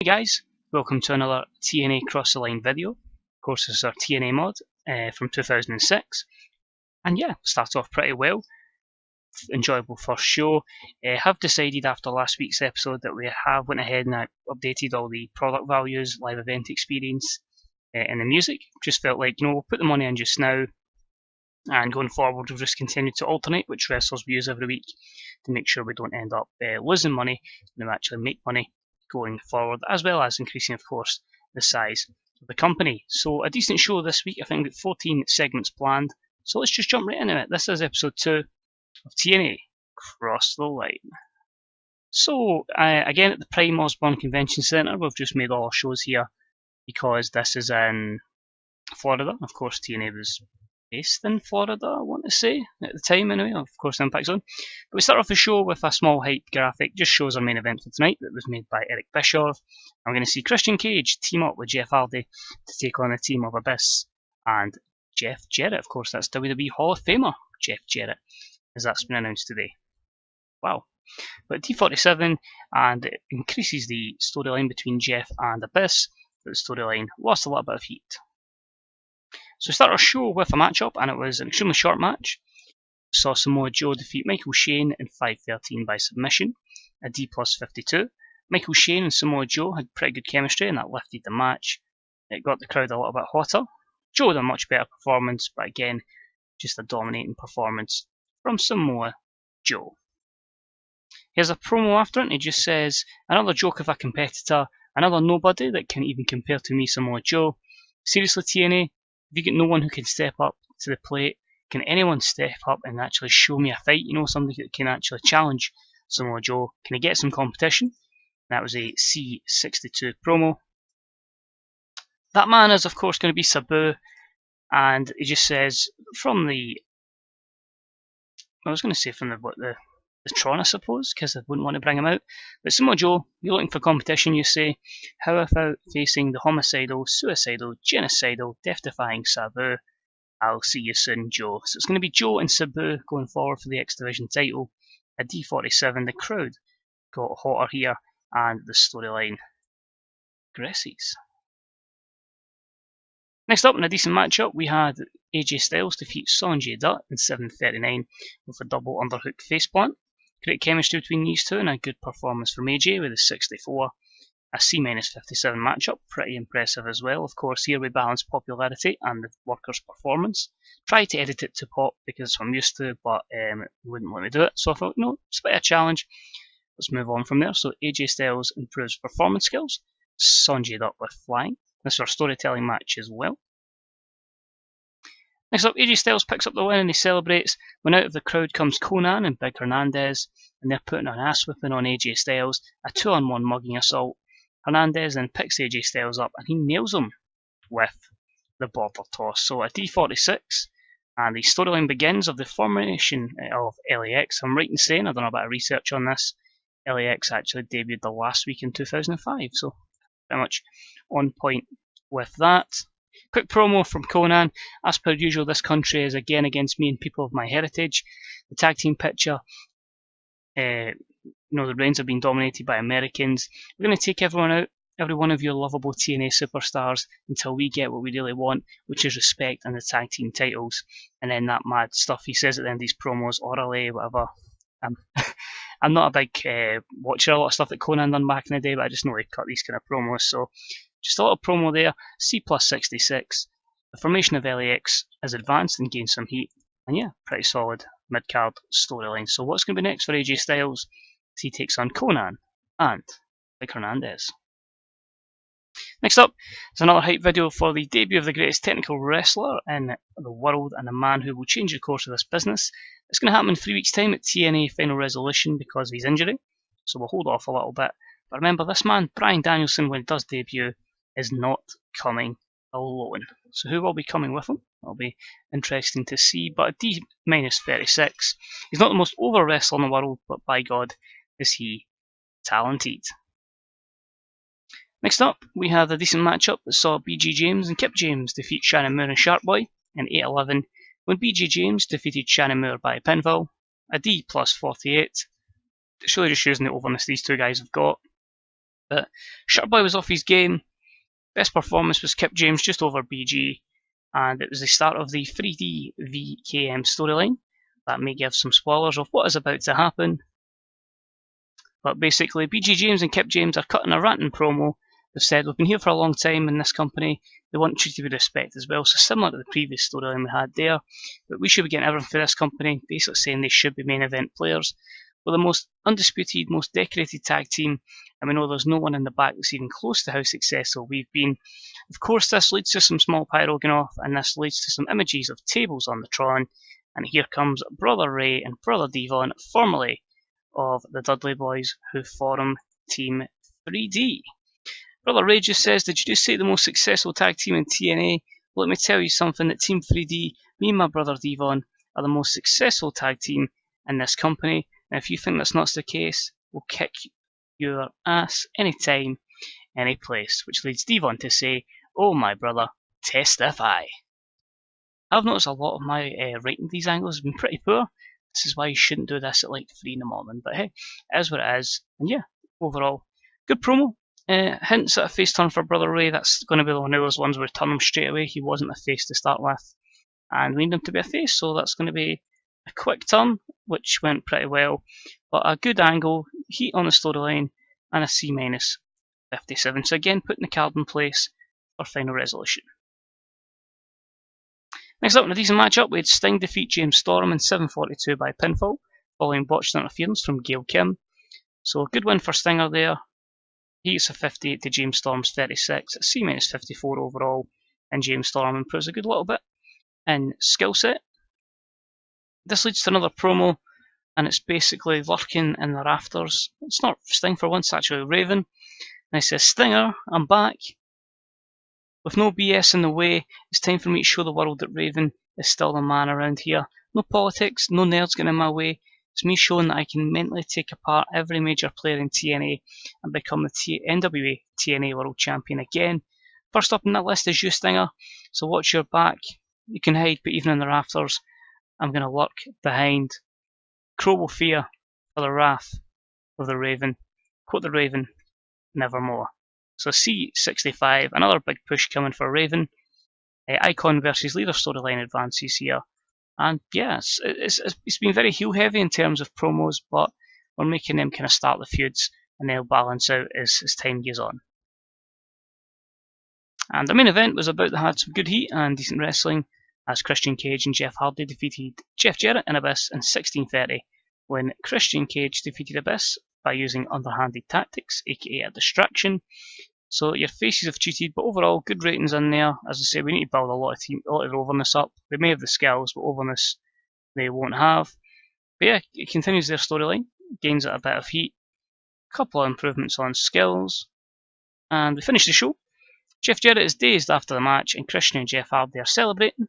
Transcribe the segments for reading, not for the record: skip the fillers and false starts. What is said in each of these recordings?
Hey guys, welcome to another TNA Cross the Line video. Of course, this is our TNA mod from 2006, and yeah, started off pretty well. Enjoyable first show. Have decided after last week's episode that we have went ahead and updated all the product values, live event experience, and the music. Just felt like, we'll put the money in just now, and going forward we'll just continue to alternate which wrestlers we use every week to make sure we don't end up losing money and we actually make money going forward, as well as increasing, of course, the size of the company. So a decent show this week. I think we've got 14 segments planned. So let's just jump right into it. This is episode 2 of TNA Cross the Line. So again at the Prime Osborne Convention Centre, we've just made all our shows here because this is in Florida. Of course, TNA was based in Florida, I want to say, at the time anyway, of course, Impact Zone. But we start off the show with a small hype graphic, just shows our main event for tonight that was made by Eric Bischoff. I'm going to see Christian Cage team up with Jeff Hardy to take on a team of Abyss and Jeff Jarrett. Of course, that's WWE Hall of Famer Jeff Jarrett, as that's been announced today. Wow. But D47, and it increases the storyline between Jeff and Abyss, but the storyline lost a little bit of heat. So we start our show with a matchup, and it was an extremely short match. We saw Samoa Joe defeat Michael Shane in 5:13 by submission, a D+52. Michael Shane and Samoa Joe had pretty good chemistry, and that lifted the match. It got the crowd a little bit hotter. Joe had a much better performance, but again, just a dominating performance from Samoa Joe. Here's a promo after it, and he just says, "Another joke of a competitor, another nobody that can even compare to me, Samoa Joe. Seriously, TNA? If you get no one who can step up to the plate, can anyone step up and actually show me a fight? Somebody that can actually challenge Samoa Joe. Can he get some competition?" That was a C62 promo. That man is, of course, going to be Sabu, and he just says from the Tron, I suppose, because I wouldn't want to bring him out. But Samoa Joe, you're looking for competition, you say. How about facing the homicidal, suicidal, genocidal, death-defying Sabu? I'll see you soon, Joe. So it's going to be Joe and Sabu going forward for the X Division title. A D47, the crowd got hotter here, and the storyline progresses. Next up, in a decent matchup, we had AJ Styles defeat Sonjay Dutt in 7:39 with a double underhook faceplant. Great chemistry between these two, and a good performance from AJ with a 64. A C-57 matchup, pretty impressive as well. Of course, here we balance popularity and the worker's performance. Tried to edit it to pop because it's what I'm used to, but wouldn't let me do it. So I thought, no, it's a bit of a challenge. Let's move on from there. So AJ Styles improves performance skills. Sonjay Dutt with flying. This is our storytelling match as well. Next up, AJ Styles picks up the win and he celebrates. When out of the crowd comes Conan and Big Hernandez, and they're putting an ass whipping on AJ Styles, a 2-on-1 mugging assault. Hernandez then picks AJ Styles up and he nails him with the border toss. So a D46, and the storyline begins of the formation of LAX. I'm right in saying, I've done a bit of research on this. LAX actually debuted the last week in 2005, so pretty much on point with that. Quick promo from Conan. As per usual, this country is again against me and people of my heritage. The tag team picture, the reigns have been dominated by Americans. We're going to take everyone out, every one of your lovable TNA superstars, until we get what we really want, which is respect and the tag team titles. And then that mad stuff he says at the end of these promos, orally, whatever. I'm not a big watcher of a lot of stuff that Conan done back in the day, but I just know he cut these kind of promos. So just a little promo there. C+66. The formation of LAX has advanced and gained some heat. And yeah, pretty solid mid-card storyline. So what's going to be next for AJ Styles? He takes on Conan and Big Hernandez. Next up is another hype video for the debut of the greatest technical wrestler in the world and a man who will change the course of this business. It's going to happen in 3 weeks' time at TNA Final Resolution because of his injury, so we'll hold off a little bit. But remember, this man, Bryan Danielson, when he does debut, is not coming alone. So who will be coming with him? That'll be interesting to see. But a D-36. He's not the most over wrestler in the world, but by God, is he talented. Next up, we have a decent matchup that saw BG James and Kip James defeat Shannon Moore and Sharkboy in 8:11 when BG James defeated Shannon Moore by pinfall. A D+48. It's really just using the overness these two guys have got. But Shutterboy was off his game. Best performance was Kip James just over BG, and it was the start of the 3D VKM storyline. That may give some spoilers of what is about to happen. But basically, BG James and Kip James are cutting a ranting promo. They've said, we've been here for a long time in this company, they want you to be respect as well. So similar to the previous storyline we had there, but we should be getting everything for this company, basically saying they should be main event players. We're the most undisputed, most decorated tag team, and we know there's no one in the back that's even close to how successful we've been. Of course, this leads to some small pyro going off, and this leads to some images of tables on the Tron, and here comes Brother Ray and Brother Devon, formerly of the Dudley Boys, who form Team 3D. Brother Ray just says, did you just say the most successful tag team in TNA? Well, let me tell you something, that Team 3D, me and my brother Devon, are the most successful tag team in this company. And if you think that's not the case, we'll kick your ass anytime, any place. Which leads Devon to say, oh my brother, testify. I've noticed a lot of my writing these angles has been pretty poor. This is why you shouldn't do this at like 3 in the morning. But hey, it is what it is. And yeah, overall, good promo. Hints at a face turn for Brother Ray. That's going to be one of those ones where we turn him straight away. He wasn't a face to start with, and we need him to be a face, so that's going to be a quick turn, which went pretty well. But a good angle, heat on the storyline, and a C-57. So again, putting the card in place for final resolution. Next up, in a decent matchup, we had Sting defeat James Storm in 7:42 by pinfall, following botched interference from Gail Kim. So a good win for Stinger there. He gets a 58 to James Storm's 36, a C-54 overall, and James Storm improves a good little bit in skill set. This leads to another promo, and it's basically lurking in the rafters. It's not Sting for once, actually Raven. And he says, Stinger, I'm back. With no BS in the way, it's time for me to show the world that Raven is still the man around here. No politics, no nerds getting in my way. It's me showing that I can mentally take apart every major player in TNA and become the NWA TNA World Champion again. First up on that list is you, Stinger, so watch your back. You can hide, but even in the rafters, I'm going to lurk behind. Crow will fear for the wrath of the Raven. Quote the Raven, nevermore. So C65, another big push coming for Raven. Icon versus Leader storyline advances here. And yeah, it's been very heel heavy in terms of promos, but we're making them kind of start the feuds, and they'll balance out as time goes on. And the main event was about to have some good heat and decent wrestling, as Christian Cage and Jeff Hardy defeated Jeff Jarrett and Abyss in 16:30, when Christian Cage defeated Abyss by using underhanded tactics, aka a distraction. So your faces have cheated, but overall good ratings in there. As I say, we need to build a lot of overness up. They may have the skills, but overness they won't have. But yeah, it continues their storyline, gains a bit of heat, a couple of improvements on skills, and we finish the show. Jeff Jarrett is dazed after the match, and Christian and Jeff Hardy are celebrating.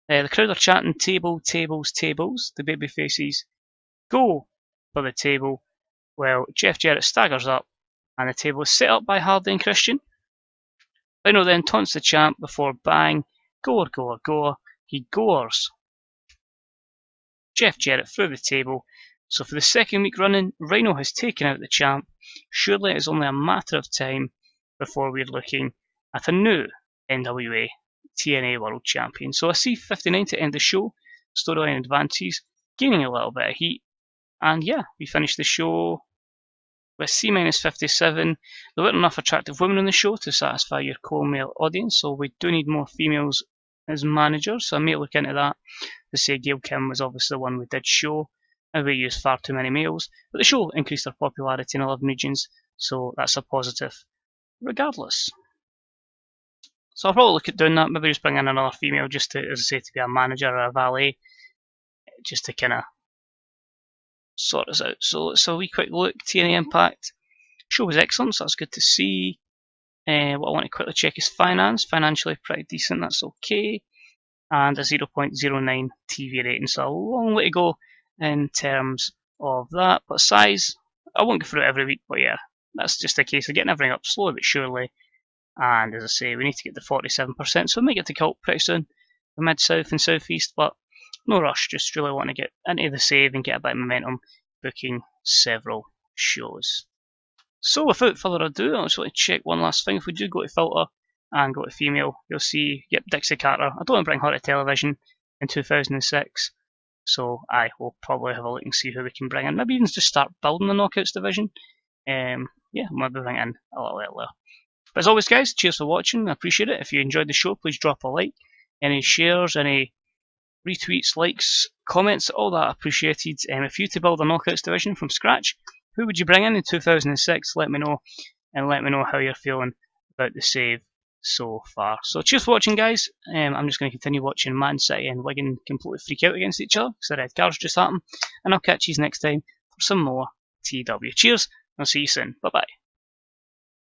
The crowd are chanting, table, tables, tables. The baby faces go for the table. Well, Jeff Jarrett staggers up, and the table is set up by Hardy and Christian. Lino then taunts the champ before bang, goer, goer, goer, he goers Jeff Jarrett through the table. So for the second week running, Rhino has taken out the champ. Surely it is only a matter of time before we're looking at a new NWA TNA World Champion. So a C59 to end the show, storyline advances, gaining a little bit of heat. And yeah, we finished the show with C-57. There weren't enough attractive women on the show to satisfy your core male audience, so we do need more females as managers, so I may look into that. To say Gail Kim was obviously the one we did show, and we used far too many males, but the show increased their popularity in 11 regions, so that's a positive regardless. So I'll probably look at doing that, maybe just bring in another female just to, as I say, to be a manager or a valet, just to kind of sort us out. So a wee quick look, TNA Impact. Show was excellent, so that's good to see. What I want to quickly check is finance. Financially pretty decent, that's okay. And a 0.09 TV rating, so a long way to go in terms of that. But size, I won't go through it every week, but yeah, that's just a case of getting everything up slowly but surely. And as I say, we need to get to 47%, so we might get to Cult pretty soon, the Mid-South and South-East, but no rush, just really want to get into the save and get a bit of momentum, booking several shows. So without further ado, I'll just want to check one last thing. If we do go to filter and go to female, you'll see, yep, Dixie Carter. I don't want to bring her to television in 2006, so I will probably have a look and see who we can bring in. Maybe even just start building the Knockouts division. Yeah, maybe bring in a little earlier. But as always, guys, cheers for watching. I appreciate it. If you enjoyed the show, please drop a like. Any shares, any retweets, likes, comments, all that appreciated. If you to build a Knockouts division from scratch, who would you bring in 2006? Let me know, and let me know how you're feeling about the save so far. So cheers for watching, guys. I'm just going to continue watching Man City and Wigan completely freak out against each other because the red cards just happened, and I'll catch you next time for some more TEW. Cheers, and I'll see you soon. Bye bye.